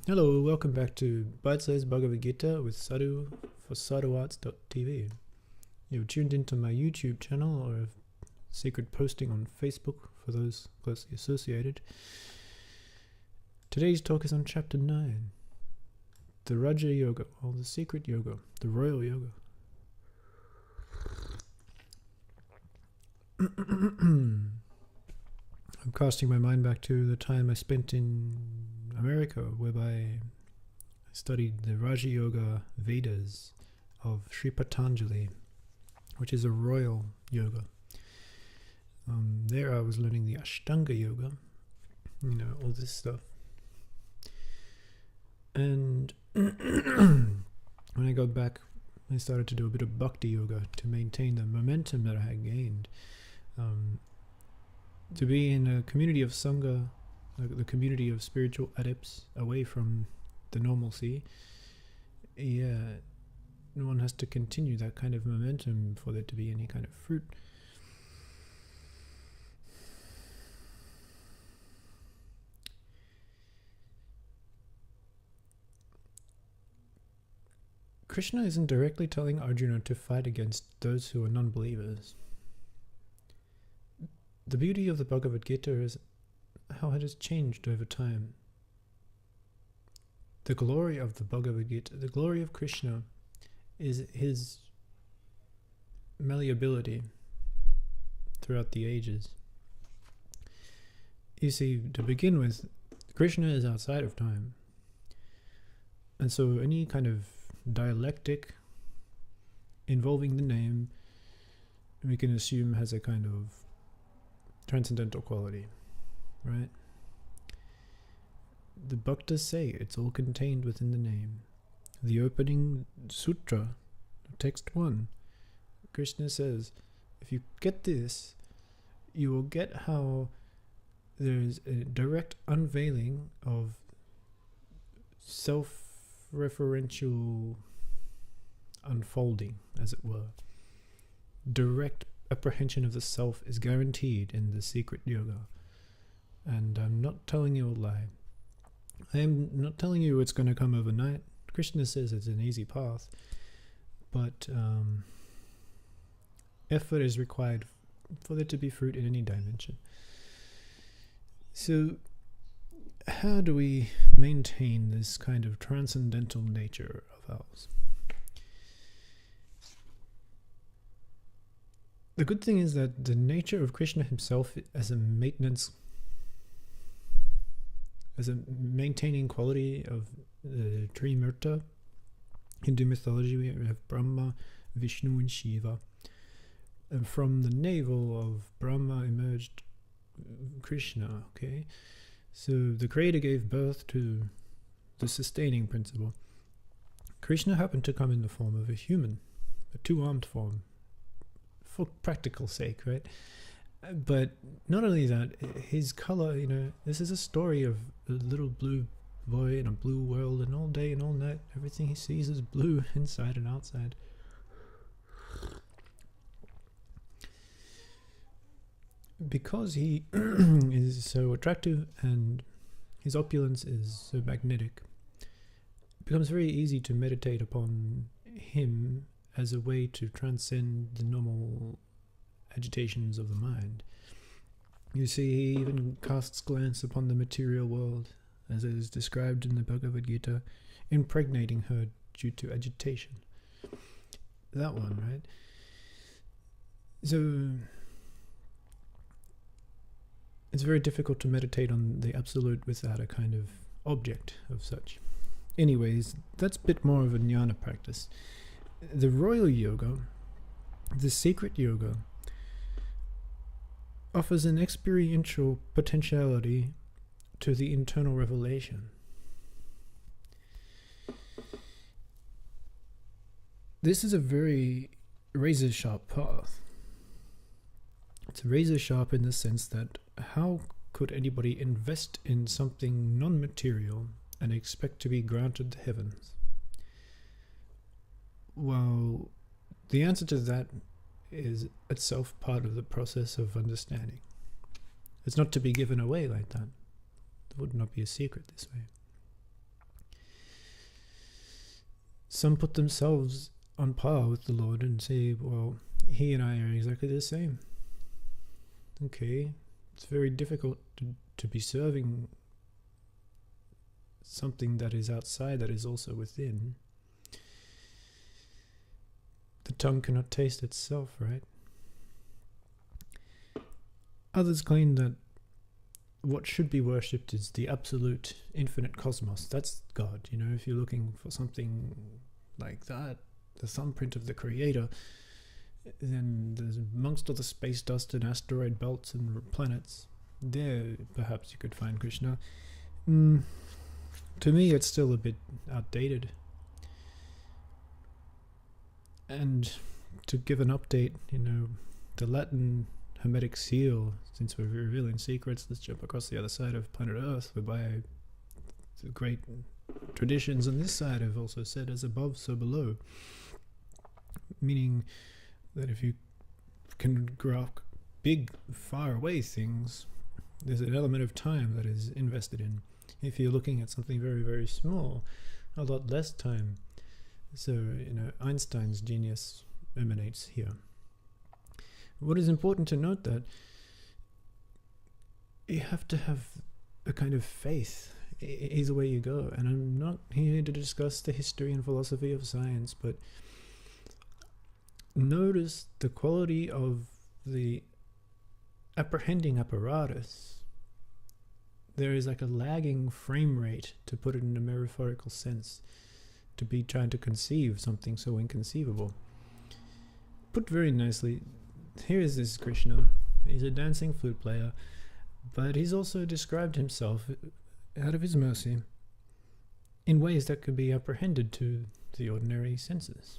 Hello, welcome back to Bite-sized Bhagavad Gita with Sadhu for sadhuarts.tv. You've tuned into my YouTube channel or a secret posting on Facebook for those closely associated. Today's talk is on Chapter 9, the Raja Yoga, or the Secret Yoga, the Royal Yoga. I'm casting my mind back to the time I spent in America, whereby I studied the Raja Yoga Vedas of Sri Patanjali, which is a royal yoga. There I was learning the Ashtanga Yoga, all this stuff. And when I got back, I started to do a bit of Bhakti Yoga to maintain the momentum that I had gained. To be in a community of Sangha, the community of spiritual adepts, away from the normalcy, one has to continue that kind of momentum for there to be any kind of fruit. Krishna isn't directly telling Arjuna to fight against those who are non-believers. The beauty of the Bhagavad Gita is how it has changed over time. The glory of the Bhagavad Gita, the glory of Krishna, is his malleability throughout the ages. You see, to begin with, Krishna is outside of time. And so any kind of dialectic involving the name, we can assume has a kind of transcendental quality, right? The Bhaktas say it's all contained within the name. The opening sutra, text 1, Krishna says, if you get this, you will get how there's a direct unveiling of self-referential unfolding, as it were. Direct apprehension of the self is guaranteed in the secret yoga. And I'm not telling you a lie. I am not telling you it's going to come overnight. Krishna says it's an easy path, but effort is required for there to be fruit in any dimension. So how do we maintain this kind of transcendental nature of ours? The good thing is that the nature of Krishna himself as a maintenance, as a maintaining quality of the Trimurta. Hindu mythology, we have Brahma, Vishnu, and Shiva. And from the navel of Brahma emerged Krishna, okay? So the Creator gave birth to the sustaining principle. Krishna happened to come in the form of a human, a two-armed form, for practical sake, right? But not only that, his color, this is a story of a little blue boy in a blue world, and all day and all night, everything he sees is blue, inside and outside. Because he is so attractive and his opulence is so magnetic, it becomes very easy to meditate upon him as a way to transcend the normal agitations of the mind. You see, he even casts glance upon the material world, as it is described in the Bhagavad Gita, impregnating her due to agitation. That one, right? So it's very difficult to meditate on the absolute without a kind of object of such. Anyways, that's a bit more of a jnana practice. The royal yoga, the secret yoga, offers an experiential potentiality to the internal revelation. This is a very razor-sharp path. It's razor-sharp in the sense that how could anybody invest in something non-material and expect to be granted the heavens? Well, the answer to that is itself part of the process of understanding. It's not to be given away like that. It would not be a secret this way. some put themselves on par with the Lord and say, well, he and I are exactly the same. Okay, it's very difficult to be serving something that is outside that is also within. The tongue cannot taste itself, right? Others claim that what should be worshipped is the absolute infinite cosmos. That's God. You know, if you're looking for something like that, the thumbprint of the Creator, then there's amongst all the space dust and asteroid belts and planets, there perhaps you could find Krishna. To me, it's still a bit outdated. And to give an update, you know, the Latin Hermetic seal, since we're revealing secrets, let's jump across the other side of planet Earth, whereby the great traditions on this side have also said, as above, so below. Meaning that if you can grok big, far away things, there's an element of time that is invested in. If you're looking at something very, very small, a lot less time. So, you know, Einstein's genius emanates here. What is important to note that you have to have a kind of faith either way you go. And I'm not here to discuss the history and philosophy of science, but notice the quality of the apprehending apparatus. There is like a lagging frame rate, to put it in a metaphorical sense, to be trying to conceive something so inconceivable. Put very nicely, here is this Krishna. He's a dancing flute player, but he's also described himself, out of his mercy, in ways that could be apprehended to the ordinary senses.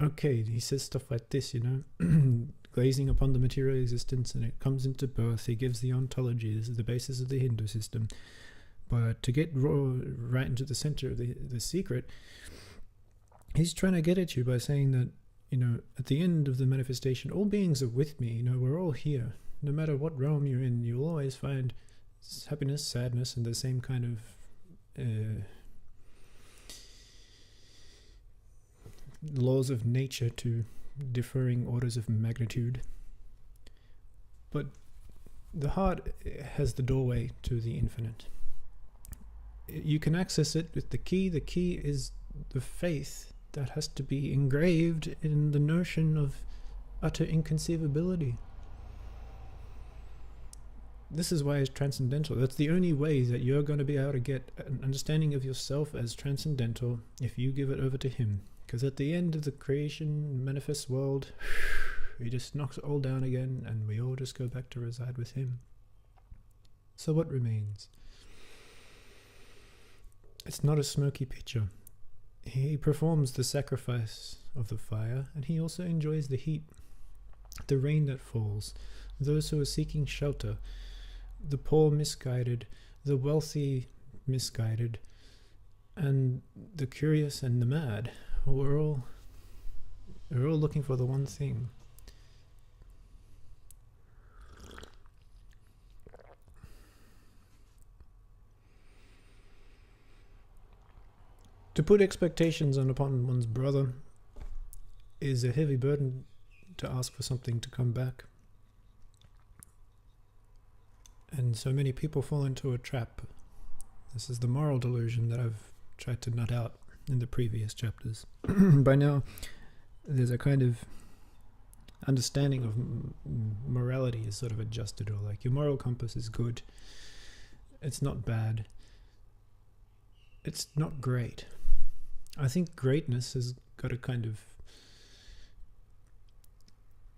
Okay, he says stuff like this, you know, glazing upon the material existence, and it comes into birth. He gives the ontology. This is the basis of the Hindu system. But to get right into the center of the secret, he's trying to get at you by saying that, you know, at the end of the manifestation, all beings are with me. You know, we're all here. No matter what realm you're in, you'll always find happiness, sadness, and the same kind of laws of nature to differing orders of magnitude. But the heart has the doorway to the infinite. You can access it with the key. The key is the faith that has to be engraved in the notion of utter inconceivability. This is why it's transcendental. That's the only way that you're going to be able to get an understanding of yourself as transcendental, if you give it over to him. Because at the end of the creation manifest world, he just knocks it all down again, and we all just go back to reside with him. So what remains? It's not a smoky picture. He performs the sacrifice of the fire, and he also enjoys the heat, the rain that falls, those who are seeking shelter, the poor misguided, the wealthy misguided, and the curious and the mad. We're all looking for the one thing. To put expectations upon one's brother is a heavy burden, to ask for something to come back. And so many people fall into a trap. This is the moral delusion that I've tried to nut out in the previous chapters. By now, there's a kind of understanding of morality is sort of adjusted, or like your moral compass is good. It's not bad. It's not great. I think greatness has got a kind of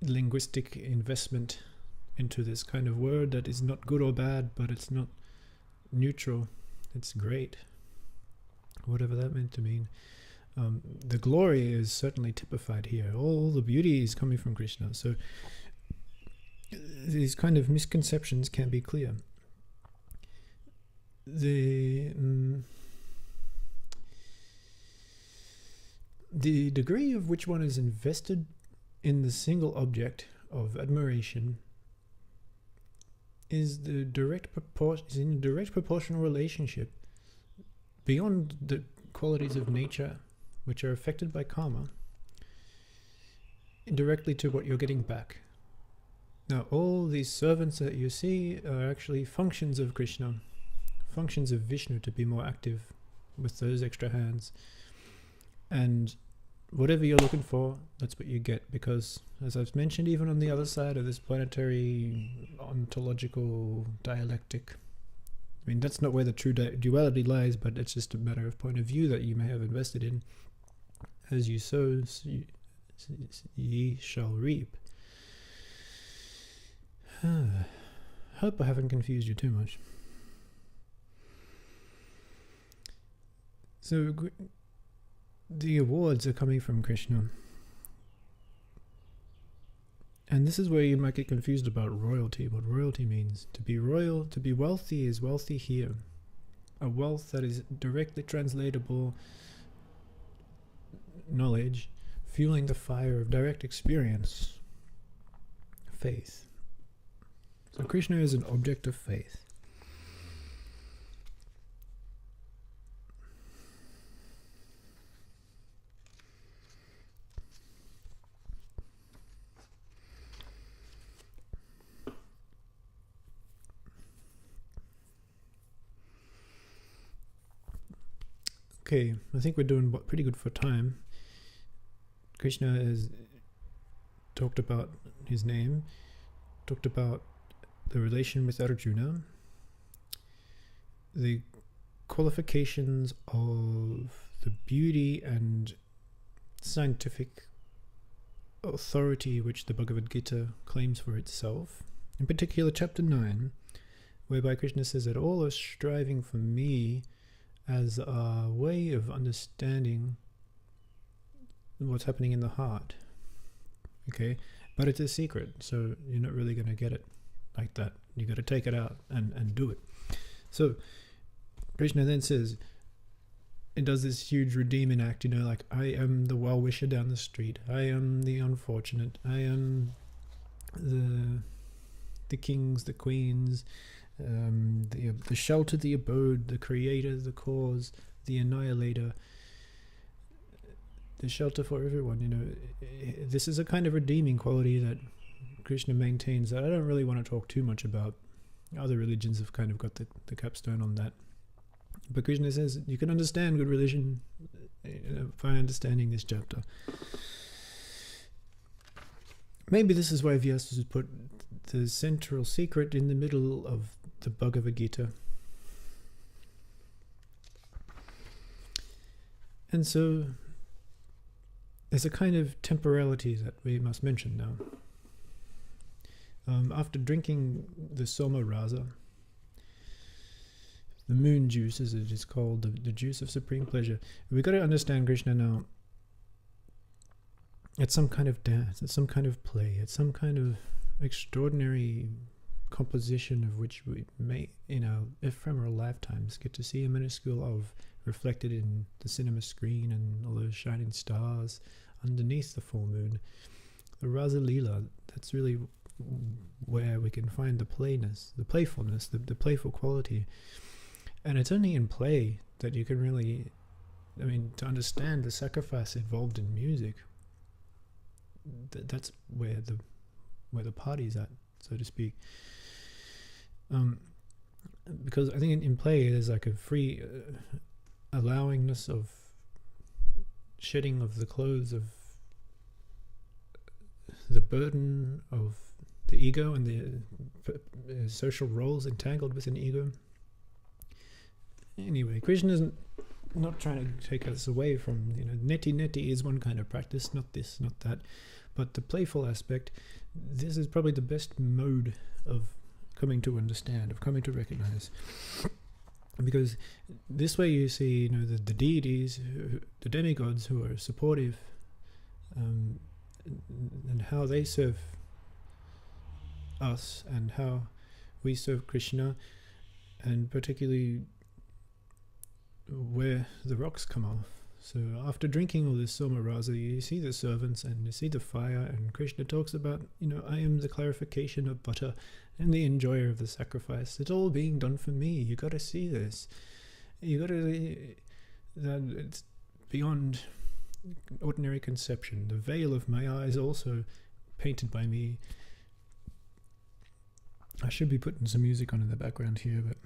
linguistic investment into this kind of word that is not good or bad, but it's not neutral. It's great. Whatever that meant to mean. The glory is certainly typified here. All the beauty is coming from Krishna. So these kind of misconceptions can be clear. The degree of which one is invested in the single object of admiration is in a direct proportional relationship beyond the qualities of nature which are affected by karma indirectly to what you're getting back. Now, all these servants that you see are actually functions of Krishna, functions of Vishnu to be more active with those extra hands. And whatever you're looking for, that's what you get, because, as I've mentioned, even on the other side of this planetary ontological dialectic, I mean, that's not where the true duality lies, but it's just a matter of point of view that you may have invested in. As you sow, ye shall reap. Hope I haven't confused you too much. So the awards are coming from Krishna. And this is where you might get confused about royalty, what royalty means. To be royal, to be wealthy is wealthy here. A wealth that is directly translatable knowledge, fueling the fire of direct experience. Faith. So Krishna is an object of faith. Okay, I think we're doing pretty good for time. Krishna has talked about his name, talked about the relation with Arjuna, the qualifications of the beauty and scientific authority which the Bhagavad Gita claims for itself. In particular, chapter 9, whereby Krishna says that all are striving for me as a way of understanding what's happening in the heart. Okay? But it's a secret, so you're not really going to get it like that. You got to take it out and do it. So Krishna then says, it does this huge redeeming act, like, I am the well-wisher down the street, I am the unfortunate, I am the kings, the queens, the shelter, the abode, the creator, the cause, the annihilator, the shelter for everyone. This is a kind of redeeming quality that Krishna maintains that I don't really want to talk too much about. Other religions have kind of got the capstone on that. But Krishna says you can understand good religion by understanding this chapter. Maybe this is why Vyasa has put the central secret in the middle of the Bhagavad Gita. And so there's a kind of temporality that we must mention now. After drinking the Soma Rasa, the moon juice, as it is called, the juice of supreme pleasure, we've got to understand Krishna now. It's some kind of dance, it's some kind of play, it's some kind of extraordinary composition of which we may, in our ephemeral lifetimes, get to see a minuscule of reflected in the cinema screen and all those shining stars underneath the full moon. The Rasa Leela, that's really where we can find the playness, the playfulness, the playful quality. And it's only in play that you can really, to understand the sacrifice involved in music. That's where the party's at, so to speak. Because I think in play there's like a free allowingness of shedding of the clothes of the burden of the ego and the social roles entangled within ego. Anyway, Krishna isn't not trying to take us away from, neti is one kind of practice, not this, not that. But the playful aspect, this is probably the best mode of coming to understand, of coming to recognize. Because this way you see, the deities, the demigods who are supportive, and how they serve us and how we serve Krishna, and particularly where the rocks come off. So after drinking all this Soma Rasa, you see the servants and you see the fire, and Krishna talks about, I am the clarification of butter and the enjoyer of the sacrifice. It's all being done for me. You got to see this. You got to that it's beyond ordinary conception. The veil of Maya is also painted by me. I should be putting some music on in the background here, but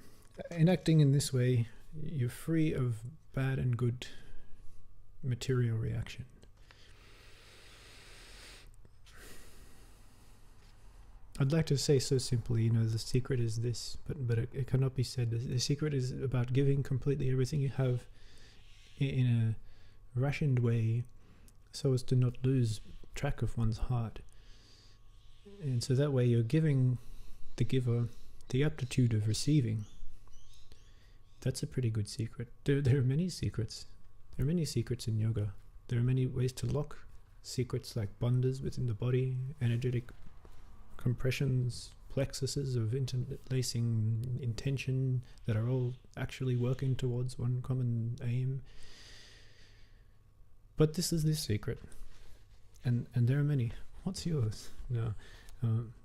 in acting in this way, you're free of bad and good material reaction. I'd like to say so simply, the secret is this, but it cannot be said. The secret is about giving completely everything you have in a rationed way, so as to not lose track of one's heart. And so that way you're giving the giver the aptitude of receiving. That's a pretty good secret. There are many secrets. There are many secrets in yoga. There are many ways to lock secrets, like bandhas within the body, energetic compressions, plexuses of interlacing intention that are all actually working towards one common aim. But this is the secret. And there are many. What's yours? No.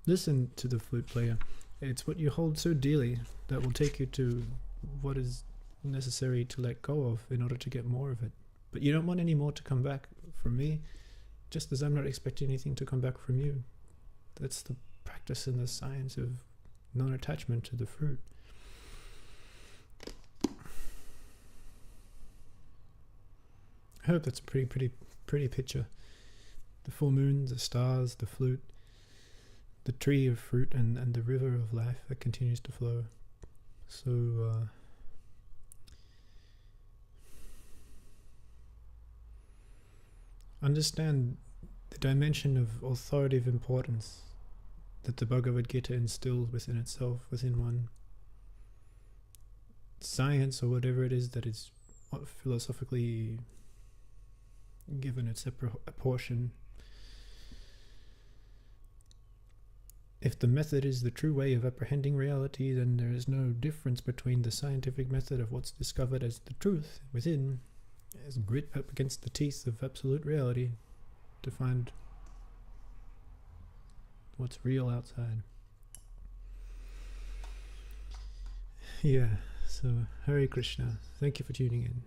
Listen to the flute player. It's what you hold so dearly that will take you to what is necessary to let go of in order to get more of it. But you don't want any more to come back from me, just as I'm not expecting anything to come back from you. That's the practice and the science of non-attachment to the fruit. I hope that's a pretty picture. The full moon, the stars, the flute, the tree of fruit, and the river of life that continues to flow. So understand the dimension of authoritative importance that the Bhagavad Gita instilled within itself, within one. Science, or whatever it is that is philosophically given its portion. If the method is the true way of apprehending reality, then there is no difference between the scientific method of what's discovered as the truth within, as grit up against the teeth of absolute reality to find what's real outside. Yeah, so Hare Krishna. Thank you for tuning in.